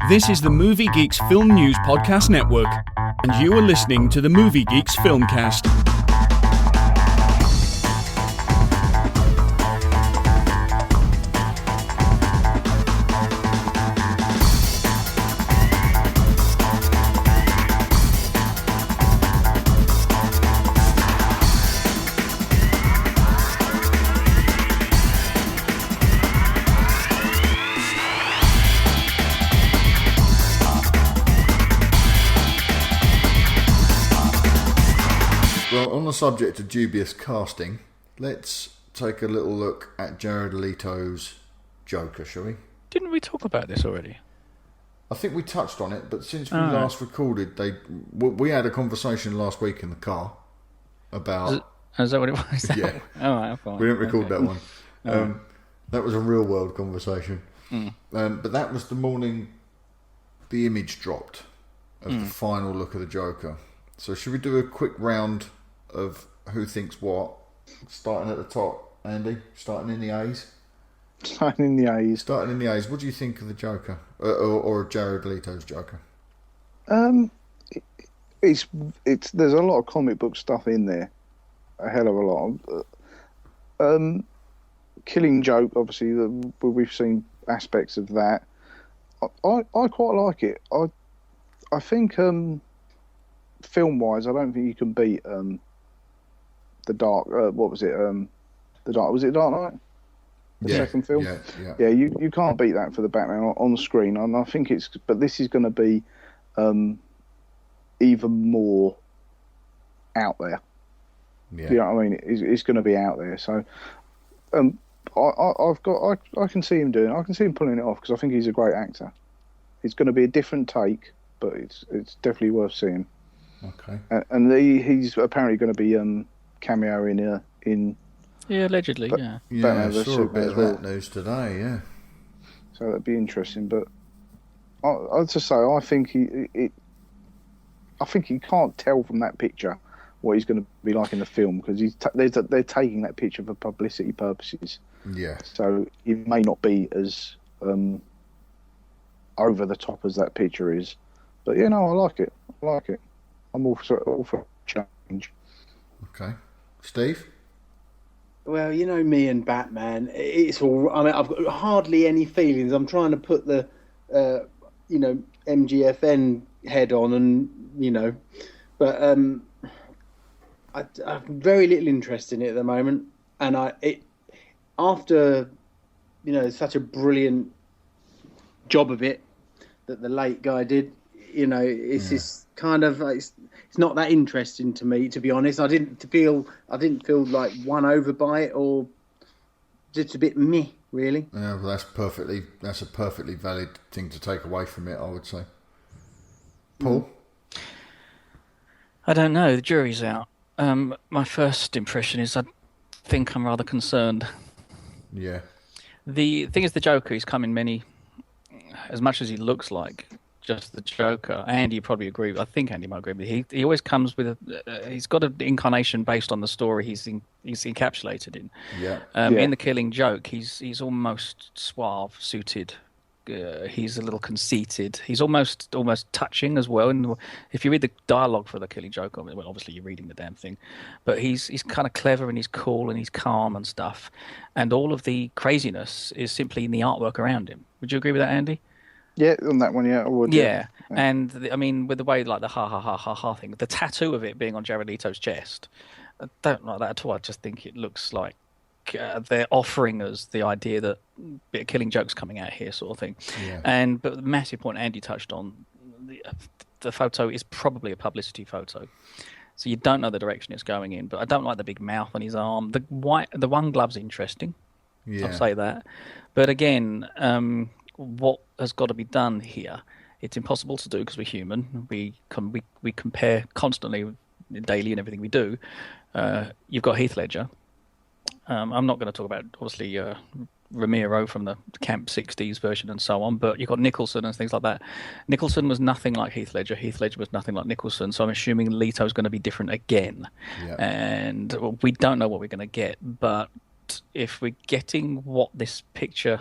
This is the Movie Geeks Film News Podcast Network, and you are listening to the Movie Geeks Film Cast. On the subject of dubious casting, let's take a little look at Jared Leto's Joker, shall we? Didn't we talk about this already? I think we touched on it, but since we last recorded, we had a conversation last week in the car about... Is that what it was? Yeah. All right, fine. We didn't record that one. That was a real world conversation. But that was the morning the image dropped of the final look of the Joker. So should we do a quick round of who thinks what? Starting at the top, Andy. Starting in the A's. Starting in the A's. What do you think of the Joker, or Jared Leto's Joker? It's there's a lot of comic book stuff in there, a hell of a lot. Killing Joke, obviously, we've seen aspects of that. I quite like it. I think film-wise, I don't think you can beat the Dark. What was it? The Dark. Was it Dark Knight? The second film. Yeah. You can't beat that for the Batman on the screen, and I think it's. But this is going to be even more out there. Yeah. You know what I mean? It's going to be out there. So, I can see him doing. I can see him pulling it off because I think he's a great actor. It's going to be a different take, but it's definitely worth seeing. Okay. And he's apparently going to be cameoing in. Yeah, allegedly. I saw a bit of that news today. Yeah. So that'd be interesting, but I'd just say I think I think he can't tell from that picture what he's going to be like in the film because they're taking that picture for publicity purposes. Yeah. So he may not be as over the top as that picture is, but I like it. I'm all for change. Okay. Steve? Well, you know me and Batman, it's all... I mean, I've got hardly any feelings. I'm trying to put the, MGFN head on and, but I've very little interest in it at the moment. And after, such a brilliant job of it that the late guy did, it's just kind of... It's not that interesting to me, to be honest. I didn't feel like won over by it, or just a bit meh, really. Yeah, well, that's a perfectly valid thing to take away from it, I would say. Paul? I don't know. The jury's out. My first impression is I think I'm rather concerned. Yeah. The thing is, the Joker, he's come in many... As much as he looks like just the Joker, Andy probably agree. I think Andy might agree with me. He always comes with he's got an incarnation based on the story he's encapsulated in. Yeah. In the Killing Joke, he's almost suave, suited. He's a little conceited. He's almost touching as well. And if you read the dialogue for the Killing Joke, well, obviously you're reading the damn thing, but he's kind of clever and he's cool and he's calm and stuff. And all of the craziness is simply in the artwork around him. Would you agree with that, Andy? Yeah, on that one, I would. Yeah. And with the way, like the ha ha ha ha ha thing, the tattoo of it being on Jared Leto's chest, I don't like that at all. I just think it looks like they're offering us the idea that Killing Joke's coming out here, sort of thing. Yeah. But the massive point Andy touched on, the photo is probably a publicity photo. So you don't know the direction it's going in. But I don't like the big mouth on his arm. The one glove's interesting. Yeah. I'll say that. But again, what has got to be done here? It's impossible to do because we're human. We compare constantly, daily, in everything we do. You've got Heath Ledger. I'm not going to talk about, obviously, Ramiro from the Camp 60s version and so on, but you've got Nicholson and things like that. Nicholson was nothing like Heath Ledger. Heath Ledger was nothing like Nicholson, so I'm assuming Leto's going to be different again. Yeah. And we don't know what we're going to get, but if we're getting what this picture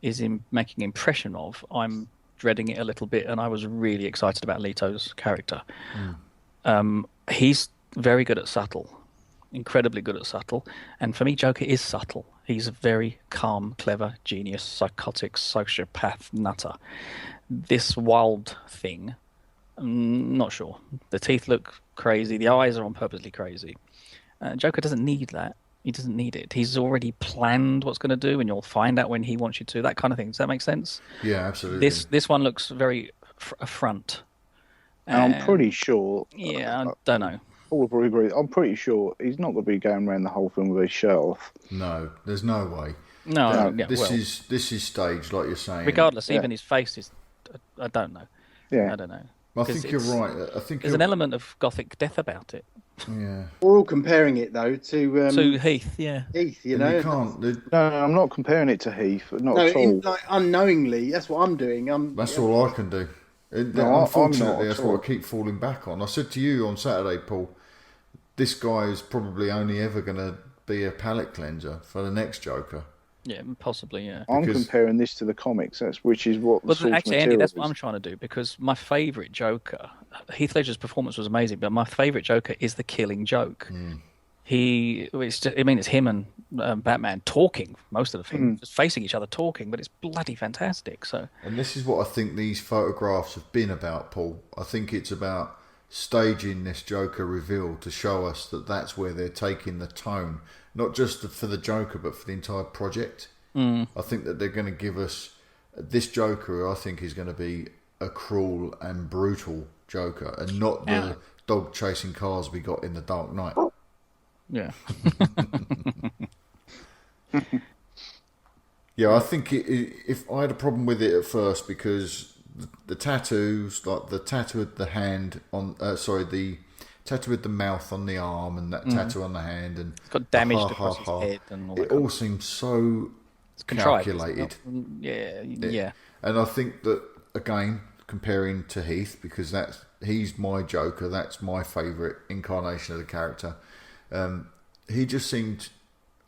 is in making impression of, I'm dreading it a little bit, and I was really excited about Leto's character. He's very good at subtle, incredibly good at subtle, and for me, Joker is subtle. He's a very calm, clever, genius, psychotic, sociopath nutter. This wild thing, I'm not sure. The teeth look crazy. The eyes are on purposely crazy. Joker doesn't need that. He doesn't need it. He's already planned what's going to do, and you'll find out when he wants you to. That kind of thing. Does that make sense? Yeah, absolutely. This one looks very affront. And I'm pretty sure. Yeah, I don't know. All will probably agree. I'm pretty sure he's not going to be going around the whole film with his shirt off. No, there's no way. No, this is staged, like you're saying. Regardless, even his face is. I don't know. Yeah, I don't know. I think you're right. I think there's an element of gothic death about it. Yeah. We're all comparing it though to Heath. Yeah. Heath, you And know. you can't. No, I'm not comparing it to Heath. Not No, at all. like unknowingly, that's what I'm doing. That's all I can do. No, Unfortunately, that's I'm not at what I keep falling back on. I said to you on Saturday, Paul, this guy is probably only ever going to be a palate cleanser for the next Joker. Yeah, possibly. Yeah. I'm comparing this to the comics. Which is what the source actually, material Andy, that's is. what I'm trying to do, because my favourite Joker, Heath Ledger's performance was amazing, but my favourite Joker is the Killing Joke. It's him and Batman talking most of the film, just facing each other talking, but it's bloody fantastic. So, and this is what I think these photographs have been about, Paul. I think it's about staging this Joker reveal to show us that that's where they're taking the tone, not just for the Joker, but for the entire project. I think that they're going to give us this Joker, who I think is going to be a cruel and brutal Joker, and not the dog chasing cars we got in The Dark Knight. yeah. Yeah, I think if I had a problem with it at first, because the tattoos, like the tattoo with the hand on, the tattoo with the mouth on the arm, and that tattoo on the hand, and It's got damaged across his head and all that. It all seems so Contrived, calculated. Yeah. And I think that, again, comparing to Heath, because he's my Joker, that's my favourite incarnation of the character. He just seemed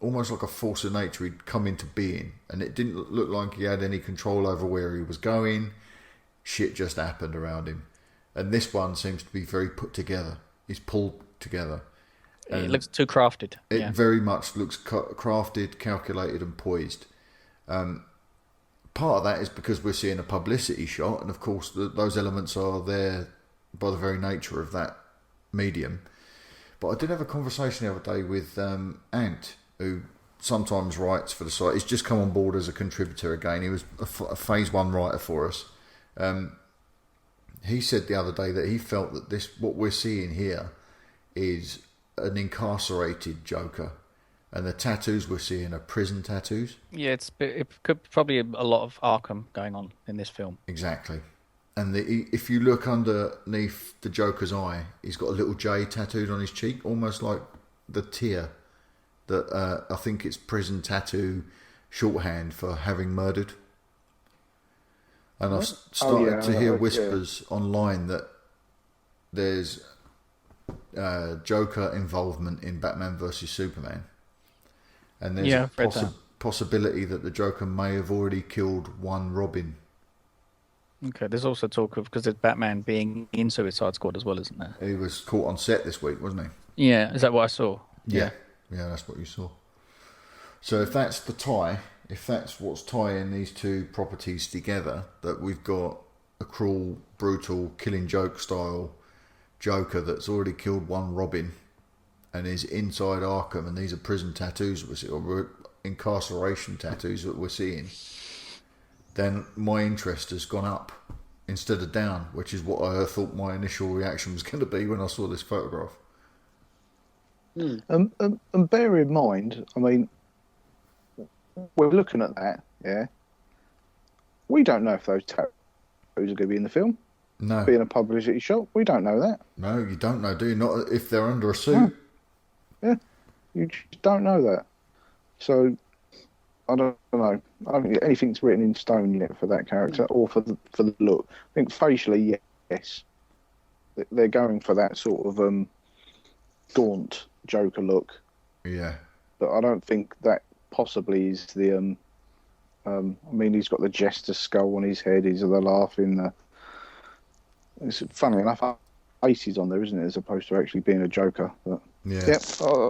almost like a force of nature. He'd come into being, and it didn't look like he had any control over where he was going. Shit just happened around him. And this one seems to be very put together. He's pulled together. And it looks too crafted. It very much looks crafted, calculated and poised. Part of that is because we're seeing a publicity shot, and of course those elements are there by the very nature of that medium. But I did have a conversation the other day with Ant, who sometimes writes for the site. He's just come on board as a contributor again. He was a Phase 1 writer for us. He said the other day that he felt that what we're seeing here is an incarcerated Joker, and the tattoos we're seeing are prison tattoos. Yeah, it could probably a lot of Arkham going on in this film. Exactly. And if you look underneath the Joker's eye, he's got a little J tattooed on his cheek, almost like the tear that I think it's prison tattoo shorthand for having murdered. And I've started to hear whispers online that there's Joker involvement in Batman vs Superman, and there's a possibility that the Joker may have already killed one Robin. Okay, there's also talk of, because there's Batman being in Suicide Squad as well, isn't there? He was caught on set this week, wasn't he? Yeah, is that what I saw? Yeah, that's what you saw. So if that's the tie, if that's what's tying these two properties together, that we've got a cruel, brutal, Killing Joke style Joker that's already killed one Robin and is inside Arkham, and these are prison tattoos or incarceration tattoos that we're seeing, then my interest has gone up instead of down, which is what I thought my initial reaction was going to be when I saw this photograph. And bear in mind, I mean, we're looking at that, yeah. We don't know if those tattoos are going to be in the film. No. Being a publicity shot, we don't know that. No, you don't know, do you? Not if they're under a suit. No. Yeah, you just don't know that. So, I don't know. I don't think anything's written in stone yet for that character or for the look. I think facially, yes, they're going for that sort of gaunt Joker look. Yeah. But I don't think that possibly is the I mean, he's got the jester skull on his head. He's the laughing. It's funny enough, Ace is on there, isn't it, as opposed to actually being a Joker. But, Yeah. Yep.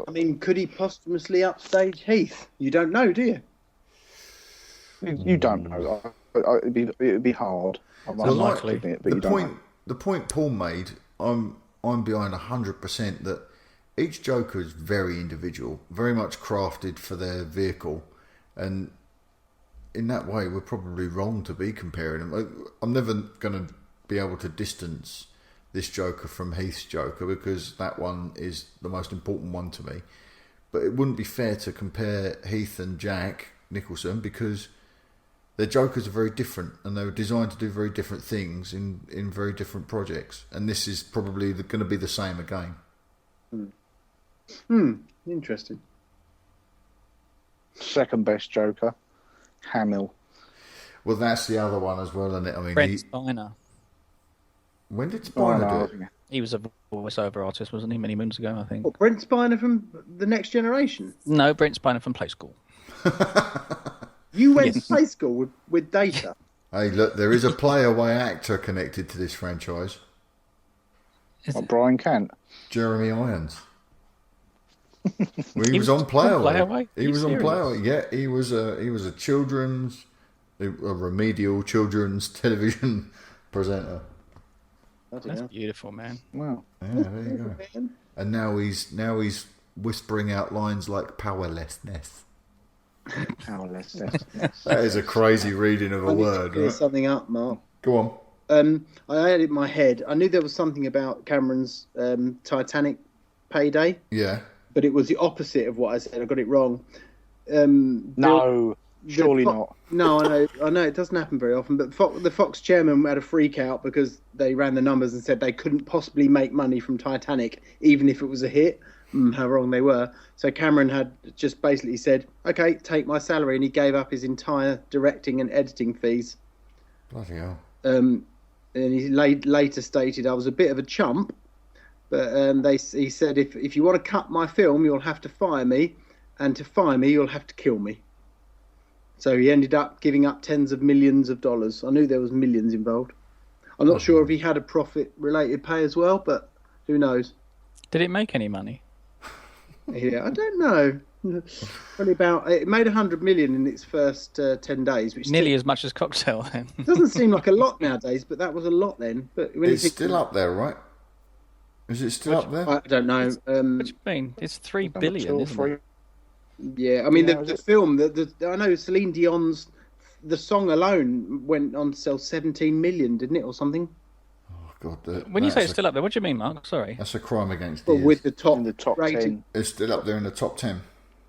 I mean, could he posthumously upstage Heath? You don't know, do you? You don't know. It'd be hard. I'm Well, like, unlikely, but you don't know. The point Paul made, I'm behind 100% that each Joker is very individual, very much crafted for their vehicle, and in that way, we're probably wrong to be comparing them. I'm never going to be able to distance this Joker from Heath's Joker because that one is the most important one to me. But it wouldn't be fair to compare Heath and Jack Nicholson because their Jokers are very different and they were designed to do very different things in very different projects. And this is probably going to be the same again. Interesting. Second best Joker, Hamill. Well, that's the other one as well, isn't it? I mean, Brent Spiner. when did Spiner do it? He was a voiceover artist, wasn't he? Many moons ago, I think. What, Brent Spiner from The Next Generation? No, Brent Spiner from Play School. You went to play school with Data. Hey, look, there is a playaway actor connected to this franchise. Brian Kent. Jeremy Irons. Well, he was on Playaway. He was on Playaway. Yeah, he was a remedial children's television presenter. That's beautiful, man. Wow. Yeah, there you go. And now he's whispering out lines like powerlessness. Powerlessness. That is a crazy reading of a word. Clear Right? something up, Mark. Go on. I had it in my head. I knew there was something about Cameron's Titanic payday. Yeah. But it was the opposite of what I said. I got it wrong. No, surely not. No, I know it doesn't happen very often. But the Fox chairman had a freak out because they ran the numbers and said they couldn't possibly make money from Titanic, even if it was a hit. How wrong they were. So Cameron had just basically said, "Okay, take my salary," and he gave up his entire directing and editing fees. Bloody hell. And he later stated, "I was a bit of a chump." But he said, if you want to cut my film, you'll have to fire me. And to fire me, you'll have to kill me. So he ended up giving up tens of millions of dollars. I knew there was millions involved. I'm not sure if he had a profit-related pay as well, but who knows? Did it make any money? Yeah, I don't know. Only it made 100 million in its first 10 days. Which Nearly as much as Cocktail, then. doesn't seem like a lot nowadays, but that was a lot then. But when It's still up there, right? Is it still up there? I don't know. What do you mean? It's 3 billion, isn't it? Yeah, I mean Yeah, the film. I know Celine Dion's the song alone went on to sell 17 million, didn't it, or something? Oh, God. When you say it's still up there, what do you mean, Mark? Sorry. That's a crime against But ears. with the top, In the top rated 10. It's still up there in the top 10.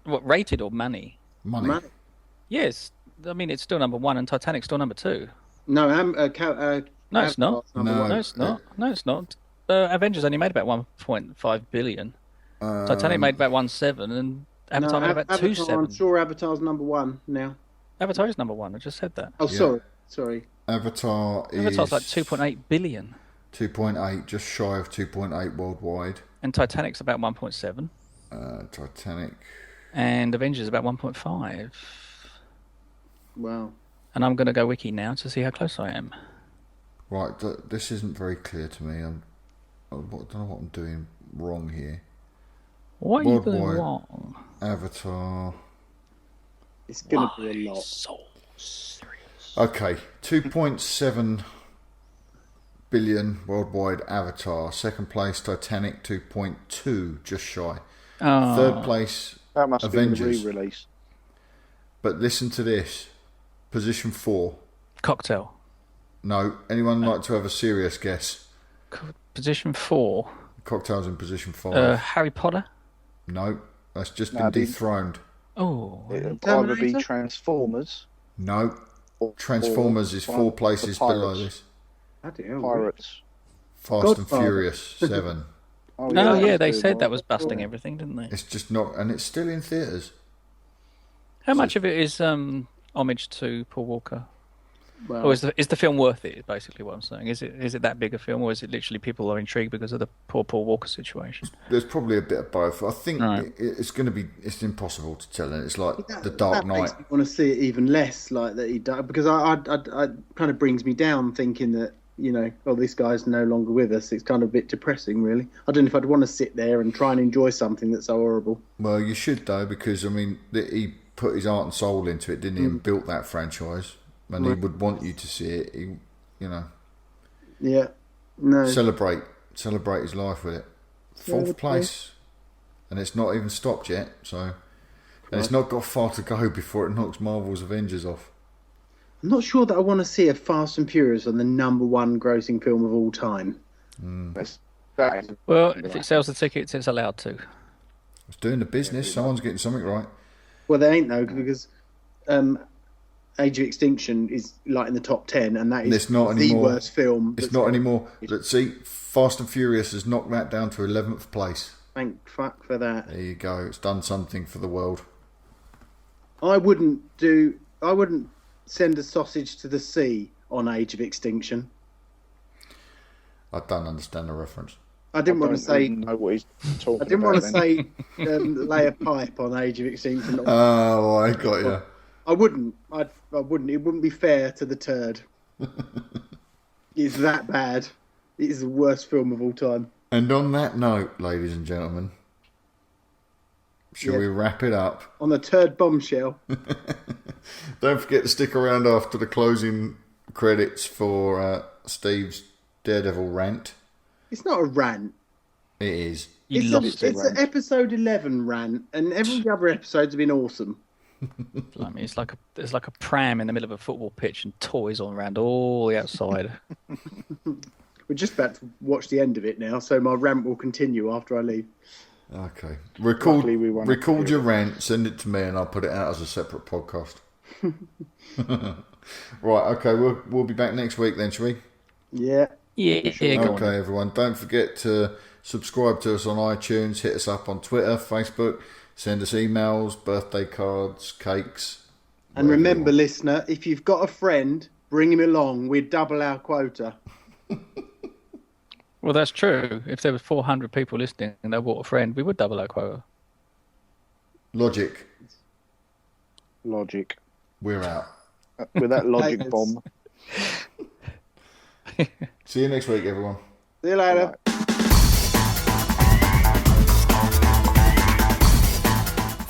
What, rated or money? Money. money. Yes. I mean, it's still number 1 and Titanic's still number 2. No, No, it's not. No. No, it's not. No, it's not. Avengers only made about 1.5 billion. Titanic made about 1.7 and Avatar made about 2.7. I'm sure Avatar's number 1 now. Avatar is number 1. I just said that. Oh, sorry. Avatar's like 2.8 billion. 2.8, just shy of 2.8 worldwide. And Titanic's about 1.7. Titanic. And Avengers about 1.5. Wow. And I'm going to go wiki now to see how close I am. Right, this isn't very clear to me. I don't know what I'm doing wrong here. What are you doing Worldwide. wrong? Avatar. It's going to be a lot. So serious. Okay, 2.7 billion worldwide Avatar. Second place Titanic, 2.2, just shy. Oh. Third place That must Avengers. be the re-release. But listen to this. Position 4. Cocktail. No, anyone like to have a serious guess? Position 4. Cocktail's in position 5. Harry Potter. No, that's just No, been the- dethroned. Oh. It'll either be Terminator? Transformers No, or Transformers is or 4 the places below Pirates. this. Bloody hell. Pirates. Fast and Godfather. Furious 7. Oh, No, yeah, that's they good. said that was busting everything, didn't they? It's just not, and it's still in theatres. How much of it is homage to Paul Walker? Well, Or is the film worth it? Is basically what I'm saying. Is it that big a film, or is it literally people are intrigued because of the poor Paul Walker situation? There's probably a bit of both. I think Right. it's impossible to tell, and it's like The that Dark makes Knight. me want to see it even less, like that he died, because I kind of brings me down thinking that, you know, oh, this guy's no longer with us. It's kind of a bit depressing, really. I don't know if I'd want to sit there and try and enjoy something that's so horrible. Well, you should though, because I mean, he put his heart and soul into it, didn't he, and built that franchise, and he would want you to see it. He, you know, Yeah. No. celebrate his life with it. Fourth place, and it's not even stopped yet. So, and it's not got far to go before it knocks Marvel's Avengers off. I'm not sure that I want to see a Fast and Furious on the #1 grossing film of all time. That is Well, if it sells the tickets, it's allowed to. It's doing the business. Someone's getting something right. Well, they ain't though, because Age of Extinction is like in the top 10, and that is It's not the anymore. worst film. It's that's not got- anymore. Let's see. Fast and Furious has knocked that down to 11th place. Thank fuck for that. There you go. It's done something for the world. I wouldn't send a sausage to the sea on Age of Extinction. I don't understand the reference. I didn't want to say. know what he's talking I didn't about. want to say lay a pipe on Age of Extinction. Oh, I got you. I wouldn't. I wouldn't. It wouldn't be fair to the turd. It's that bad. It is the worst film of all time. And on that note, ladies and gentlemen, shall we wrap it up? On the turd bombshell. Don't forget to stick around after the closing credits for Steve's Daredevil rant. It's not a rant. It is. You It's lost it. an episode 11 rant, and every other episode's been awesome. I mean, it's like a pram in the middle of a football pitch and toys all around all the outside. We're just about to watch the end of it now, so my rant will continue after I leave. Okay. Luckily, we won't Record hear your rant, send it to me, and I'll put it out as a separate podcast. Right, okay, we'll be back next week then, shall we? Yeah. Yeah, go on. Okay, everyone. Don't forget to subscribe to us on iTunes, hit us up on Twitter, Facebook, send us emails, birthday cards, cakes. And whatever you remember, want. listener, if you've got a friend, bring him along. We'd double our quota. Well, that's true. If there were 400 people listening and they bought a friend, we would double our quota. Logic, Logic. we're out. With that logic Haters. bomb. See you next week, everyone. See you later.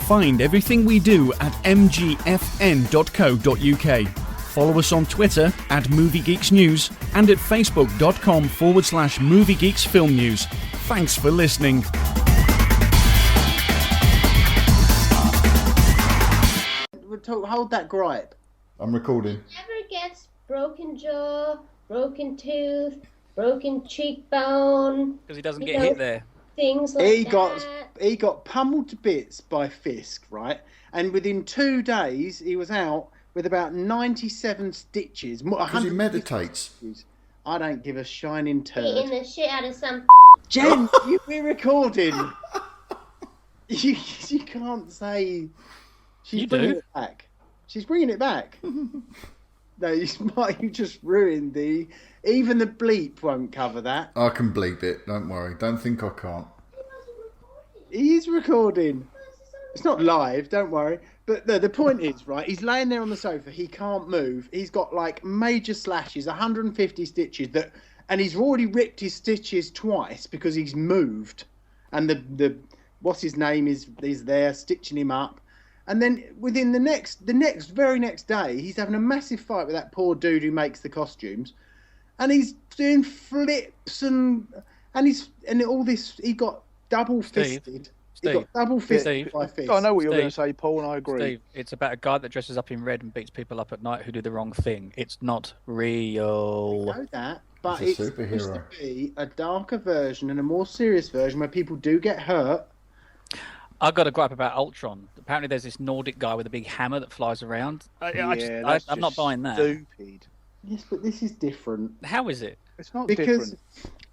Find everything we do at mgfn.co.uk. Follow us on Twitter at Movie Geeks News and at facebook.com/Movie Geeks Film News. Thanks for listening. Hold that gripe. I'm recording. Never gets broken jaw, broken tooth, broken cheekbone, Because he doesn't You get know- hit there. things like He that. got pummeled to bits by Fisk, right? And within 2 days, he was out with about 97 stitches. Because he meditates. I don't give a shining Beating turd. the shit out of some. Jen, we're recording. You can't say. She's You bringing do. it back. She's bringing it back. No, you just ruined the. Even the bleep won't cover that. I can bleep it, don't worry. Don't think I can't. He is recording. It's not live, don't worry. But the point is, right, he's laying there on the sofa. He can't move. He's got like major slashes, 150 stitches, and he's already ripped his stitches twice because he's moved. And the what's his name is there stitching him up. And then within the very next day, he's having a massive fight with that poor dude who makes the costumes. And he's doing flips and all this. He got double fisted. He got double fisted Steve. by Fist. I know what you're Steve. going to say, Paul, and I agree. Steve, it's about a guy that dresses up in red and beats people up at night who do the wrong thing. It's not real. I know that, but He's it's a supposed to superhero. be a darker version and a more serious version where people do get hurt. I've got a gripe about Ultron. Apparently there's this Nordic guy with a big hammer that flies around. that's I'm not just buying that. Stupid. Yes, but this is different. How is it? It's not Because different.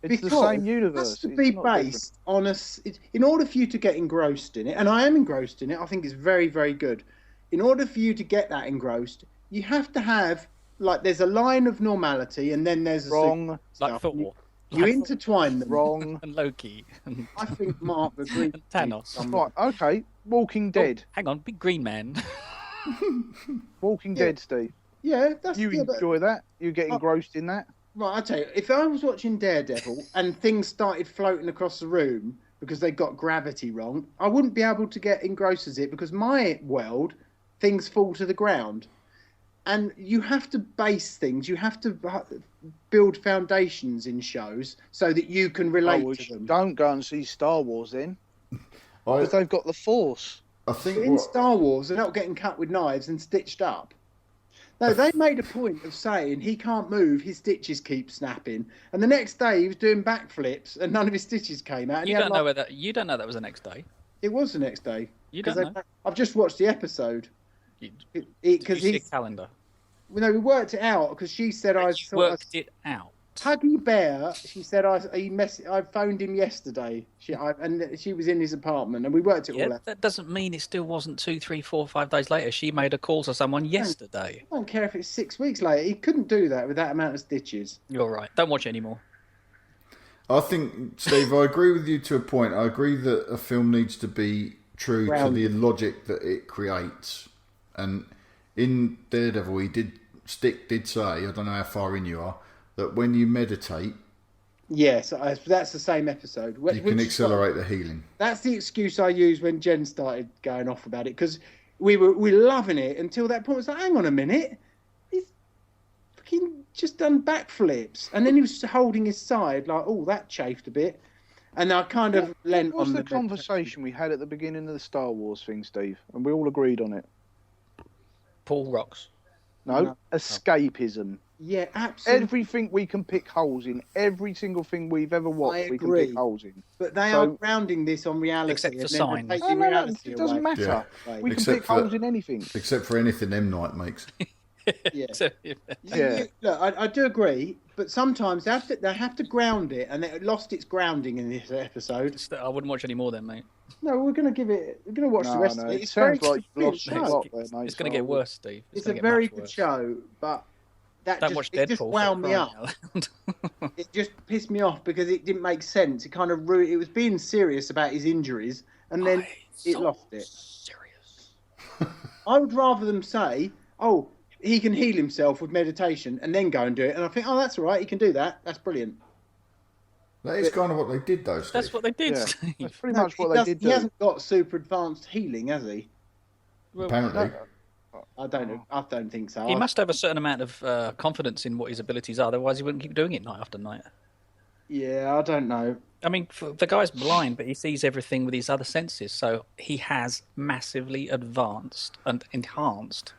It's the same universe. It has to It's be not based on us. In order for you to get engrossed in it, and I am engrossed in it, I think it's very, very good. In order for you to get that engrossed, you have to have like there's a line of normality, and then there's a Wrong. Like stuff. football. You intertwine them. Wrong. And Loki. And I think Mark agreed. and Thanos. Right, okay. Walking Dead. Hang on, big green man. Walking Dead, Steve. Yeah, that's You but- enjoy that? You get engrossed in that? Right, I tell you, if I was watching Daredevil and things started floating across the room because they got gravity wrong, I wouldn't be able to get engrossed as it because my world, things fall to the ground. And you have to base things, you have to build foundations in shows so that you can relate to them. Don't go and see Star Wars then, I, because they've got the Force. I think In what, Star Wars, they're not getting cut with knives and stitched up. No, they made a point of saying he can't move, his stitches keep snapping. And the next day he was doing backflips and none of his stitches came out. And You don't know whether you don't know that was the next day. It was the next day. You 'Cause don't know. I've just watched the episode. Did Because you see a he's... calendar? No, we worked it out because she said I You worked it out. Huggy Bear, she said I phoned him yesterday. And she was in his apartment and we worked it all Yeah, out. that doesn't mean it still wasn't 2, 3, 4, 5 days later. She made a call to someone yesterday. I don't care if it's 6 weeks later. He couldn't do that with that amount of stitches. You're right. Don't watch it anymore. I think, Steve, I agree with you to a point. I agree that a film needs to be true to the logic that it creates. And in Daredevil, Stick did say, I don't know how far in you are, that when you meditate, Yes, that's the same episode. you can accelerate the healing. That's the excuse I used when Jen started going off about it because we were loving it until that point. It was like, hang on a minute, he's fucking just done backflips, and then he was holding his side like, oh, that chafed a bit, and I kind of leant What was on the conversation we had at the beginning of the Star Wars thing, Steve? And we all agreed on it. Paul Rocks. No, escapism. Yeah, absolutely. Everything we can pick holes in, every single thing we've ever watched, we can agree. pick holes in. But they are grounding this on reality. Except for and then Signs. taking No, reality it doesn't away. matter. Yeah. We can Except pick for- holes in anything. Except for anything M. Night makes. Yeah. Yeah. Look, I do agree, but sometimes they have to ground it, and it lost its grounding in this episode. I wouldn't watch any more then, mate. No, we're going to watch the rest of it. It It's very sounds like good you lost show. a lot there, mate. It's going to get worse, Steve. It's a gonna get very much good worse. show, but that Don't just, watch it just Deadpool. wound for me crying up. out loud. It just pissed me off because it didn't make sense. It kind of ruined. It was being serious about his injuries, and then it so lost it. Serious. I would rather them say, "Oh, he can heal himself with meditation," and then go and do it. And I think, "Oh, that's all right. He can do that. That's brilliant." That is kind of what they did, though, Steve. That's what they did, Yeah. Steve. That's pretty No, much what they did He do. hasn't got super advanced healing, has he? Apparently. I don't know. I don't think so. He must have a certain amount of confidence in what his abilities are, otherwise he wouldn't keep doing it night after night. Yeah, I don't know. I mean, the guy's blind, but he sees everything with his other senses, so he has massively advanced and enhanced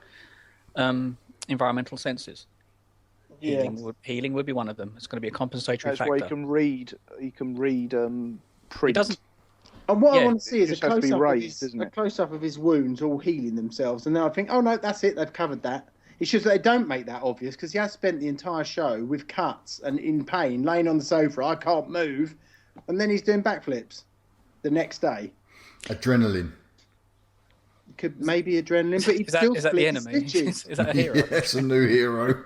environmental senses. Yeah. Healing would be one of them. It's going to be a compensatory That's factor. where he can read. He can read. He Print. doesn't. And what I Yeah, want to see is just a has to be close-up, raised, doesn't it? of his wounds all healing themselves. And then I think, oh, no, that's it. They've covered that. It's just that they don't make that obvious because he has spent the entire show with cuts and in pain, laying on the sofa. I can't move. And then he's doing backflips the next day. Adrenaline. Could maybe adrenaline, but he'd still Is that split the his enemy? stitches. Is that a hero? Yes, a new hero.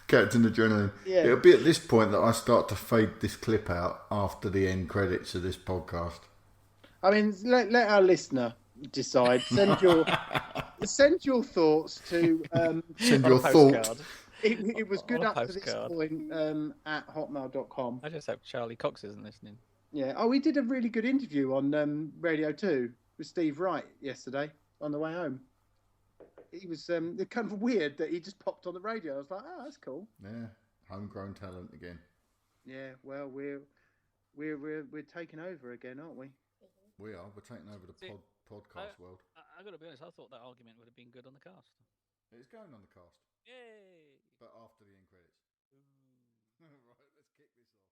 Captain Adrenaline. Yeah. It'll be at this point that I start to fade this clip out after the end credits of this podcast. I mean, let our listener decide. Send your thoughts to. Send On your a thought. postcard. It was good On a up to this postcard. point at hotmail.com. I just hope Charlie Cox isn't listening. Yeah. Oh, we did a really good interview on Radio 2 with Steve Wright yesterday on the way home. It was kind of weird that he just popped on the radio. I was like, oh, that's cool. Yeah, homegrown talent again. Yeah. Well, we're taking over again, aren't we? We are. We're taking over the See, podcast world. I got to be honest. I thought that argument would have been good on the cast. It's going on the cast, Yay! but after the end credits. Right, let's kick this off.